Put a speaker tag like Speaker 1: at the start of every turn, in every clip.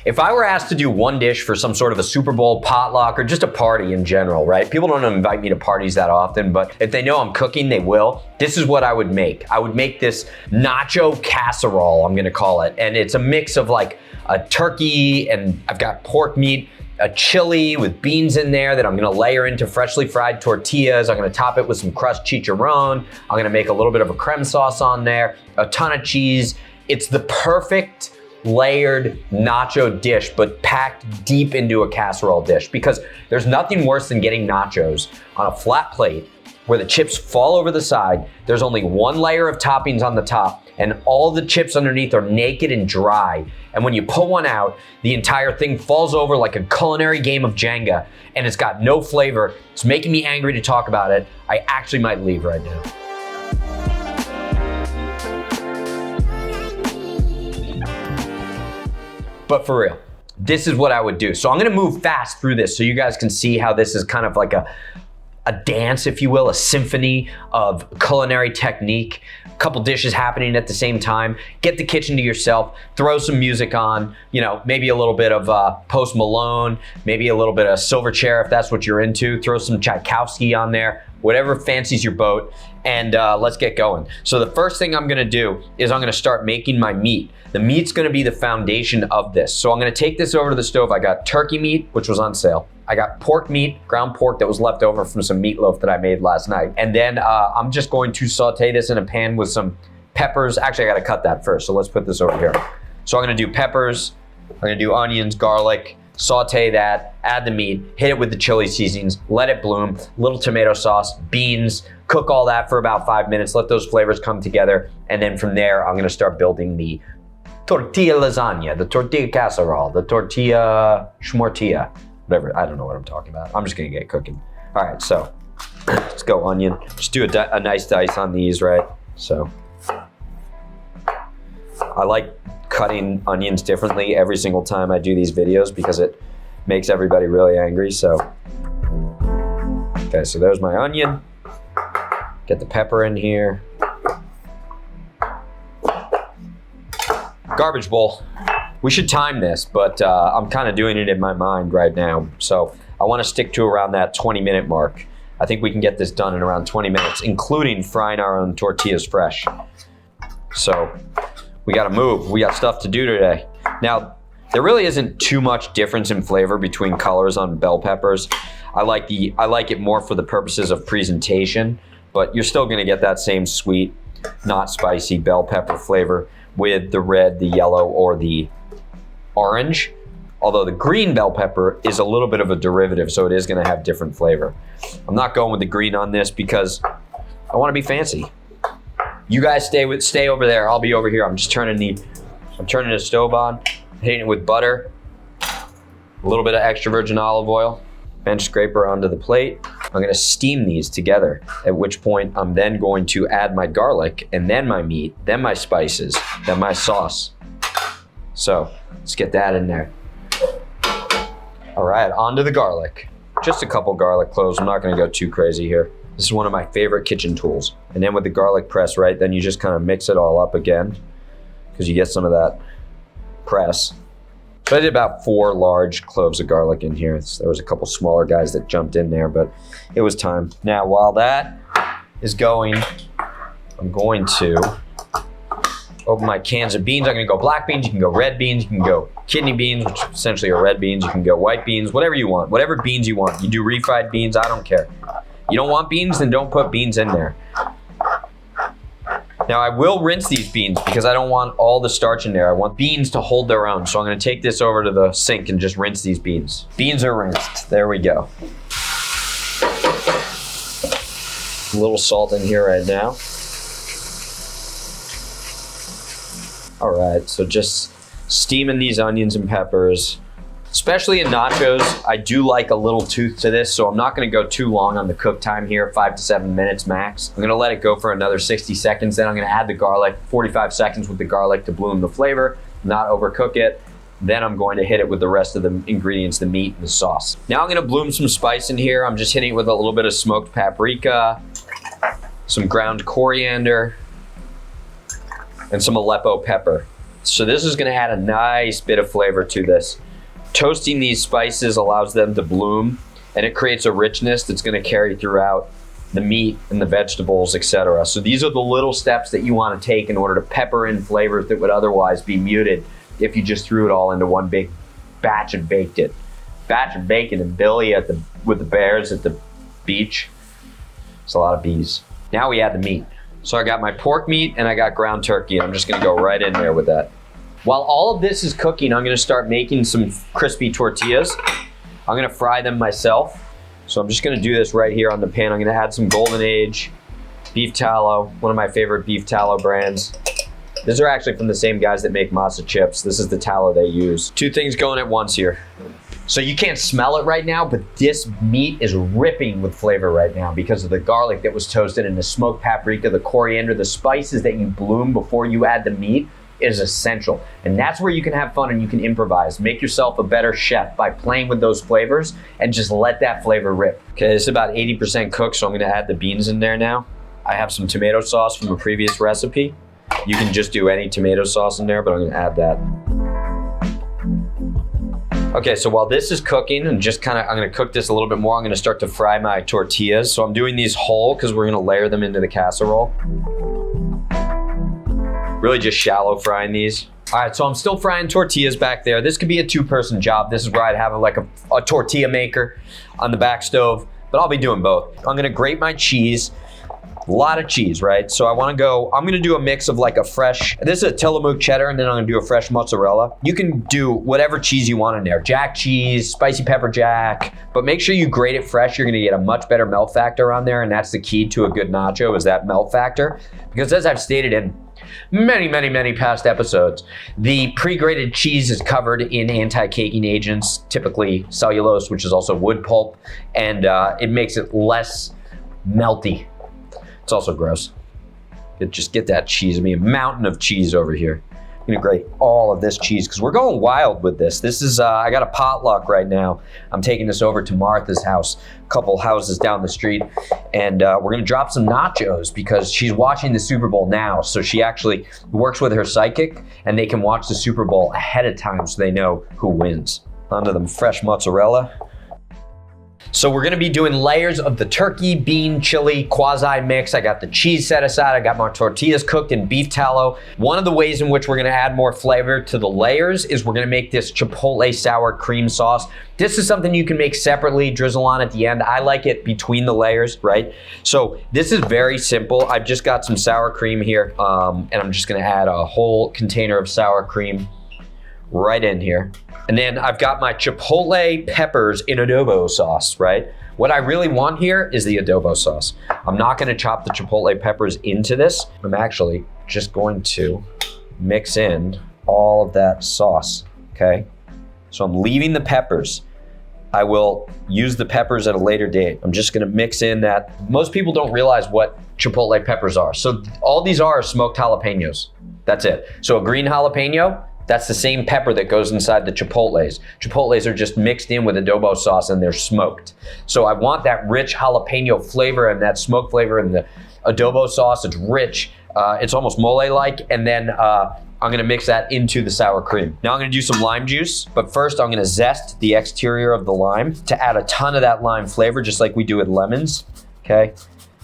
Speaker 1: If I were asked to do one dish for some sort of a Super Bowl, potluck, or just a party in general, right? People don't invite me to parties that often, but if they know I'm cooking, they will. This is what I would make. I would make this Nacho Casserole, I'm gonna call it. And it's a mix of like a turkey, and I've got pork meat, a chili with beans in there that I'm gonna layer into freshly fried tortillas. I'm gonna top it with some crushed chicharrón. I'm gonna make a little bit of a crème sauce on there, a ton of cheese. It's the perfect layered nacho dish, but packed deep into a casserole dish, because there's nothing worse than getting nachos on a flat plate where the chips fall over the side. There's only one layer of toppings on the top, and all the chips underneath are naked and dry. And when you pull one out, the entire thing falls over like a culinary game of Jenga, and it's got no flavor. It's making me angry to talk about it. I actually might leave right now. But for real, this is what I would do. So I'm gonna move fast through this so you guys can see how this is kind of like a dance, if you will, a symphony of culinary technique, a couple dishes happening at the same time. Get the kitchen to yourself, throw some music on, you know, maybe a little bit of Post Malone, maybe a little bit of Silverchair if that's what you're into, throw some Tchaikovsky on there, whatever fancies your boat, and let's get going. So the first thing I'm gonna do is I'm gonna start making my meat. The meat's gonna be the foundation of this. So I'm gonna take this over to the stove. I got turkey meat, which was on sale. I got pork meat, ground pork that was left over from some meatloaf that I made last night. And then I'm just going to saute this in a pan with some peppers. Actually, I gotta cut that first, so let's put this over here. So I'm gonna do peppers, I'm gonna do onions, garlic, saute that, add the meat, hit it with the chili seasonings, let it bloom, little tomato sauce, beans, cook all that for about 5 minutes, let those flavors come together, and then from there, I'm gonna start building the tortilla lasagna, the tortilla casserole, the tortilla schmortilla, whatever, I don't know what I'm talking about. I'm just gonna get cooking. All right, so let's go onion. Just do a nice dice on these, right? So I like cutting onions differently every single time I do these videos because it makes everybody really angry, so. Okay, so there's my onion. Get the pepper in here. Garbage bowl. We should time this, but I'm kind of doing it in my mind right now. So I want to stick to around that 20-minute mark. I think we can get this done in around 20 minutes, including frying our own tortillas fresh. So we got to move. We got stuff to do today. Now, there really isn't too much difference in flavor between colors on bell peppers. I like it more for the purposes of presentation, but you're still going to get that same sweet, not spicy bell pepper flavor with the red, the yellow, or the orange. Although the green bell pepper is a little bit of a derivative, so it is gonna have different flavor. I'm not going with the green on this because I wanna be fancy. You guys stay over there, I'll be over here. I'm turning the stove on, hitting it with butter, a little bit of extra virgin olive oil, bench scraper onto the plate. I'm gonna steam these together, at which point I'm then going to add my garlic, and then my meat, then my spices, then my sauce. So let's get that in there. All right, onto the garlic. Just a couple garlic cloves, I'm not gonna go too crazy here. This is one of my favorite kitchen tools. And then with the garlic press, right, then you just kind of mix it all up again, because you get some of that press. So I did about 4 large cloves of garlic in here. There was a couple smaller guys that jumped in there, but it was time. Now, while that is going, I'm going to open my cans of beans. I'm gonna go black beans, you can go red beans, you can go kidney beans, which essentially are red beans, you can go white beans, whatever you want, whatever beans you want. You do refried beans, I don't care. You don't want beans, then don't put beans in there. Now I will rinse these beans because I don't want all the starch in there. I want beans to hold their own. So I'm gonna take this over to the sink and just rinse these beans. Beans are rinsed, there we go. A little salt in here right now. All right, so just steaming these onions and peppers. Especially in nachos, I do like a little tooth to this, so I'm not gonna go too long on the cook time here, 5 to 7 minutes max. I'm gonna let it go for another 60 seconds, then I'm gonna add the garlic, 45 seconds with the garlic to bloom the flavor, not overcook it. Then I'm going to hit it with the rest of the ingredients, the meat and the sauce. Now I'm gonna bloom some spice in here. I'm just hitting it with a little bit of smoked paprika, some ground coriander, and some Aleppo pepper. So this is gonna add a nice bit of flavor to this. Toasting these spices allows them to bloom, and it creates a richness that's gonna carry throughout the meat and the vegetables, etc. So these are the little steps that you wanna take in order to pepper in flavors that would otherwise be muted if you just threw it all into one big batch and baked it. Batch of bacon and Billy with the bears at the beach. It's a lot of bees. Now we add the meat. So I got my pork meat and I got ground turkey, and I'm just gonna go right in there with that. While all of this is cooking, I'm gonna start making some crispy tortillas. I'm gonna fry them myself. So I'm just gonna do this right here on the pan. I'm gonna add some Golden Age beef tallow, one of my favorite beef tallow brands. These are actually from the same guys that make masa chips. This is the tallow they use. Two things going at once here. So you can't smell it right now, but this meat is ripping with flavor right now because of the garlic that was toasted and the smoked paprika, the coriander, the spices that you bloom before you add the meat is essential. And that's where you can have fun and you can improvise. Make yourself a better chef by playing with those flavors and just let that flavor rip. Okay, it's about 80% cooked, so I'm gonna add the beans in there now. I have some tomato sauce from a previous recipe. You can just do any tomato sauce in there, but I'm gonna add that. Okay, so while this is cooking and I'm gonna cook this a little bit more, I'm gonna start to fry my tortillas. So I'm doing these whole because we're gonna layer them into the casserole. Really just shallow frying these. All right, so I'm still frying tortillas back there. This could be a two-person job. This is where I'd have a tortilla maker on the back stove, but I'll be doing both. I'm gonna grate my cheese. A lot of cheese, right? So I'm gonna do a mix of this is a Tillamook cheddar, and then I'm gonna do a fresh mozzarella. You can do whatever cheese you want in there. Jack cheese, spicy pepper jack, but make sure you grate it fresh. You're gonna get a much better melt factor on there, and that's the key to a good nacho, is that melt factor. Because as I've stated in many past episodes, the pre-grated cheese is covered in anti-caking agents, typically cellulose, which is also wood pulp, and it makes it less melty. It's also gross. Just get that cheese. I mean, a mountain of cheese over here. I'm gonna grate all of this cheese because we're going wild with this. This is, I got a potluck right now. I'm taking this over to Martha's house, a couple houses down the street, and we're gonna drop some nachos because she's watching the Super Bowl now. So she actually works with her psychic, and they can watch the Super Bowl ahead of time so they know who wins. Onto the fresh mozzarella. So we're gonna be doing layers of the turkey, bean, chili, quasi mix. I got the cheese set aside. I got my tortillas cooked in beef tallow. One of the ways in which we're gonna add more flavor to the layers is we're gonna make this chipotle sour cream sauce. This is something you can make separately, drizzle on at the end. I like it between the layers, right? So this is very simple. I've just got some sour cream here, and I'm just gonna add a whole container of sour cream right in here. And then I've got my chipotle peppers in adobo sauce, right? What I really want here is the adobo sauce. I'm not gonna chop the chipotle peppers into this. I'm actually just going to mix in all of that sauce, okay? So I'm leaving the peppers. I will use the peppers at a later date. I'm just gonna mix in that. Most people don't realize what chipotle peppers are. So all these are smoked jalapenos. That's it. So a green jalapeno, that's the same pepper that goes inside the chipotles. Chipotles are just mixed in with adobo sauce and they're smoked. So I want that rich jalapeno flavor and that smoke flavor in the adobo sauce. It's rich. It's almost mole-like. And then I'm gonna mix that into the sour cream. Now I'm gonna do some lime juice, but first I'm gonna zest the exterior of the lime to add a ton of that lime flavor, just like we do with lemons, okay?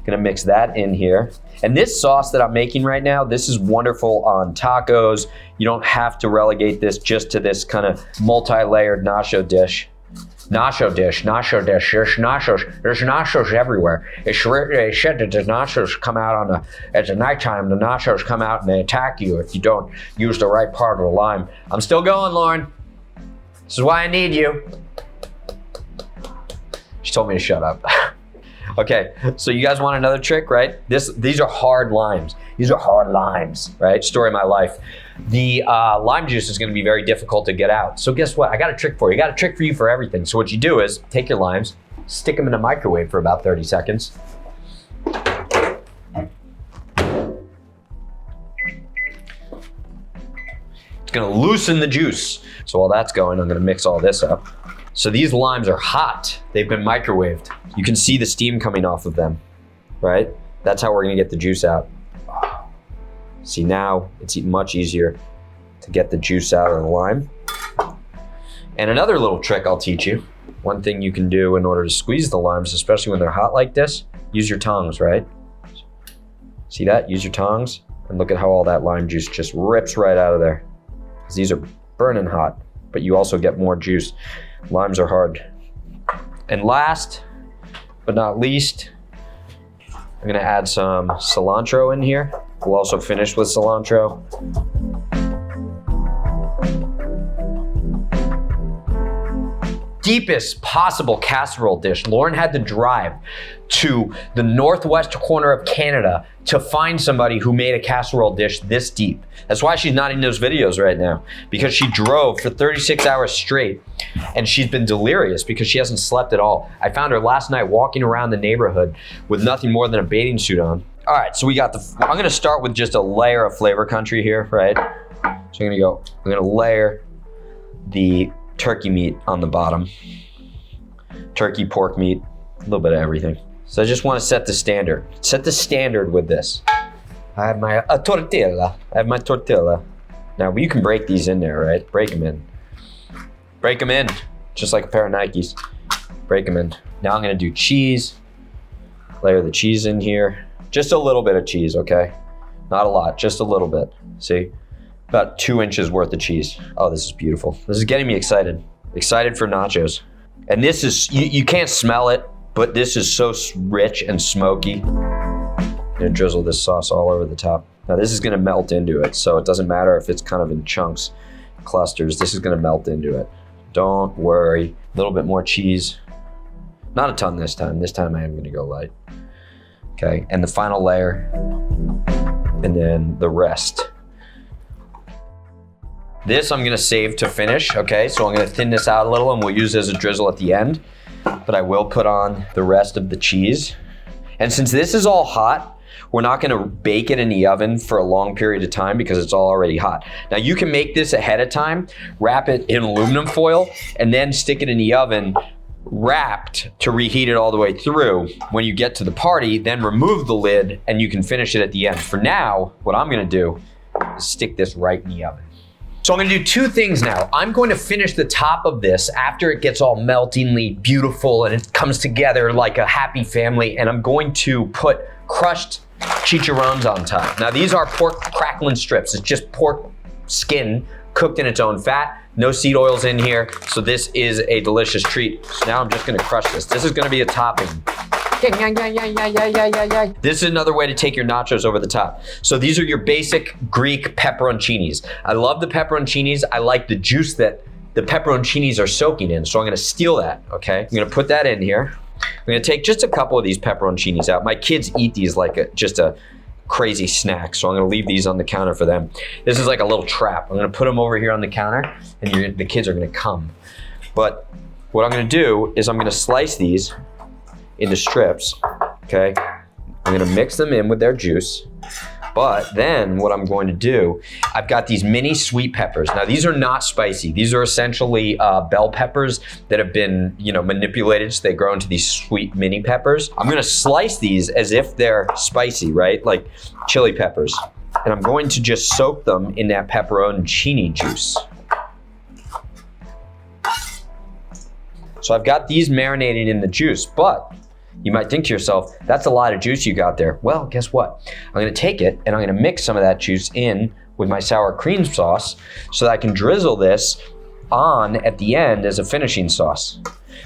Speaker 1: Gonna mix that in here. And this sauce that I'm making right now, this is wonderful on tacos. You don't have to relegate this just to this kind of multi-layered nacho dish. Nacho dish. There's nachos everywhere. It's said that the nachos come out at the nighttime. The nachos come out and they attack you if you don't use the right part of the lime. I'm still going, Lauren. This is why I need you. She told me to shut up. Okay, so you guys want another trick, right? These are hard limes. These are hard limes, right? Story of my life. The lime juice is gonna be very difficult to get out. So guess what? I got a trick for you. I got a trick for you for everything. So what you do is take your limes, stick them in a microwave for about 30 seconds. It's gonna loosen the juice. So while that's going, I'm gonna mix all this up. So these limes are hot. They've been microwaved. You can see the steam coming off of them, right? That's how we're gonna get the juice out. See, now it's much easier to to get the juice out of the lime. And another little trick I'll teach you. One thing you can do in order to squeeze the limes, especially when they're hot like this, use your tongs, right? See that? Use your tongs and look at how all that lime juice just rips right out of there. Because these are burning hot, but you also get more juice. Limes are hard. And last but not least, I'm gonna add some cilantro in here. We'll also finish with cilantro. Deepest possible casserole dish. Lauren had to drive to the northwest corner of Canada to find somebody who made a casserole dish this deep. That's why she's not in those videos right now, because she drove for 36 hours straight and she's been delirious because she hasn't slept at all. I found her last night walking around the neighborhood with nothing more than a bathing suit on. All right, so we got I'm gonna start with just a layer of flavor country here, right? So I'm gonna layer the turkey meat on the bottom. Turkey, pork meat, a little bit of everything. So I just want to set the standard. Set the standard with this. I have my tortilla. I have my tortilla. Now you can break these in there, right? Break them in. Break them in, just like a pair of Nikes. Break them in. Now I'm gonna do cheese. Layer the cheese in here. Just a little bit of cheese, okay? Not a lot, just a little bit. See? About 2 inches worth of cheese. Oh, this is beautiful. This is getting me excited. Excited for nachos. And this is, you can't smell it, but this is so rich and smoky. I'm gonna drizzle this sauce all over the top. Now this is gonna melt into it, so it doesn't matter if it's kind of in chunks, clusters, this is gonna melt into it. Don't worry. A little bit more cheese. Not a ton this time. This time I am gonna go light. Okay, and the final layer, and then the rest. This I'm gonna save to finish, okay? So I'm gonna thin this out a little and we'll use it as a drizzle at the end. But I will put on the rest of the cheese. And since this is all hot, we're not gonna bake it in the oven for a long period of time because it's all already hot. Now you can make this ahead of time, wrap it in aluminum foil, and then stick it in the oven wrapped to reheat it all the way through. When you get to the party, then remove the lid and you can finish it at the end. For now, what I'm gonna do is stick this right in the oven. So I'm gonna do 2 things now. I'm going to finish the top of this after it gets all meltingly beautiful and it comes together like a happy family, and I'm going to put crushed chicharrones on top. Now these are pork crackling strips. It's just pork skin cooked in its own fat. No seed oils in here, so this is a delicious treat. So now I'm just gonna crush this. This is gonna be a topping. This is another way to take your nachos over the top. So these are your basic Greek pepperoncinis. I love the pepperoncinis. I like the juice that the pepperoncinis are soaking in, so I'm gonna steal that, okay? I'm gonna put that in here. I'm gonna take just a couple of these pepperoncinis out. My kids eat these like just a crazy snack, so I'm gonna leave these on the counter for them. This is like a little trap. I'm gonna put them over here on the counter, and the kids are gonna come. But what I'm gonna do is I'm gonna slice these into strips, okay? I'm gonna mix them in with their juice, but then what I'm going to do, I've got these mini sweet peppers. Now these are not spicy. These are essentially bell peppers that have been, manipulated so they grow into these sweet mini peppers. I'm gonna slice these as if they're spicy, right? Like chili peppers. And I'm going to just soak them in that pepperoncini juice. So I've got these marinating in the juice, but you might think to yourself, that's a lot of juice you got there. Well, guess what? I'm gonna take it and I'm gonna mix some of that juice in with my sour cream sauce so that I can drizzle this on at the end as a finishing sauce.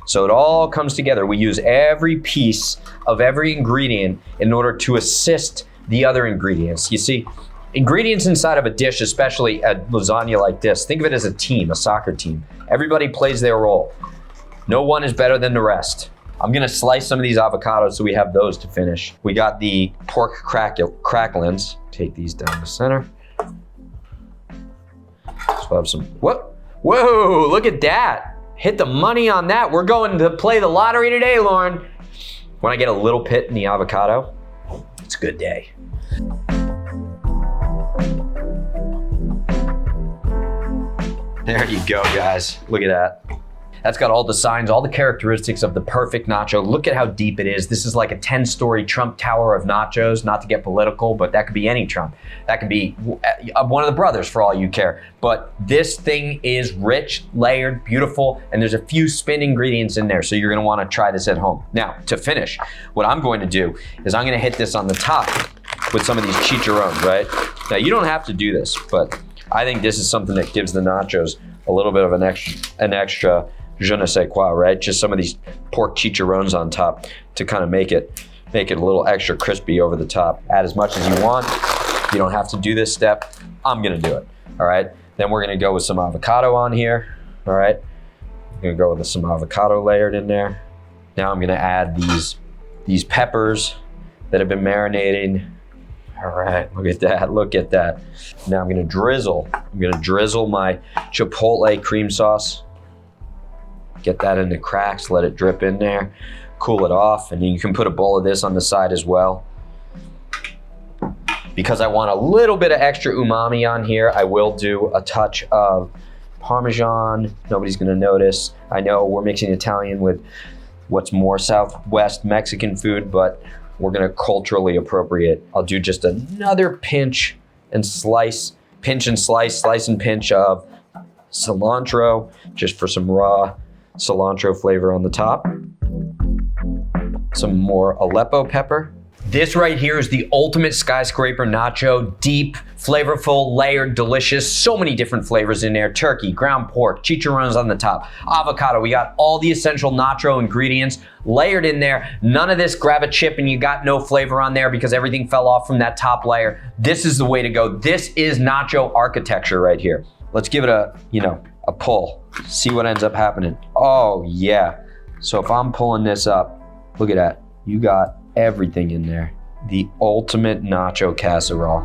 Speaker 1: So it all comes together. We use every piece of every ingredient in order to assist the other ingredients. You see, ingredients inside of a dish, especially a lasagna like this, think of it as a team, a soccer team. Everybody plays their role. No one is better than the rest. I'm gonna slice some of these avocados so we have those to finish. We got the pork cracklings. Take these down the center. So I have some, whoa, look at that. Hit the money on that. We're going to play the lottery today, Lauren. When I get a little pit in the avocado, it's a good day. There you go, guys. Look at that. That's got all the signs, all the characteristics of the perfect nacho. Look at how deep it is. This is like a 10-story Trump tower of nachos, not to get political, but that could be any Trump. That could be one of the brothers for all you care. But this thing is rich, layered, beautiful, and there's a few spin ingredients in there, so you're gonna wanna try this at home. Now, to finish, what I'm going to do is I'm gonna hit this on the top with some of these chicharrones, right? Now, you don't have to do this, but I think this is something that gives the nachos a little bit of an extra je ne sais quoi, right? Just some of these pork chicharrones on top to kind of make it a little extra crispy over the top. Add as much as you want. You don't have to do this step. I'm gonna do it, all right? Then we're gonna go with some avocado on here, all right? I'm gonna go with some avocado layered in there. Now I'm gonna add these peppers that have been marinating. All right, look at that, look at that. Now I'm gonna drizzle my chipotle cream sauce. Get that into cracks, let it drip in there, cool it off, and you can put a bowl of this on the side as well. Because I want a little bit of extra umami on here, I will do a touch of Parmesan. Nobody's gonna notice. I know we're mixing Italian with what's more Southwest Mexican food, but we're gonna culturally appropriate. I'll do just another pinch and slice and pinch of cilantro, just for some raw cilantro flavor on the top. Some more Aleppo pepper. This right here is the ultimate skyscraper nacho. Deep, flavorful, layered, delicious. So many different flavors in there. Turkey, ground pork, chicharrones on the top, avocado. We got all the essential nacho ingredients layered in there. None of this grab a chip and you got no flavor on there because everything fell off from that top layer. This is the way to go. This is nacho architecture right here. Let's give it a pull. See what ends up happening. Oh yeah. So if I'm pulling this up, look at that. You got everything in there. The ultimate nacho casserole.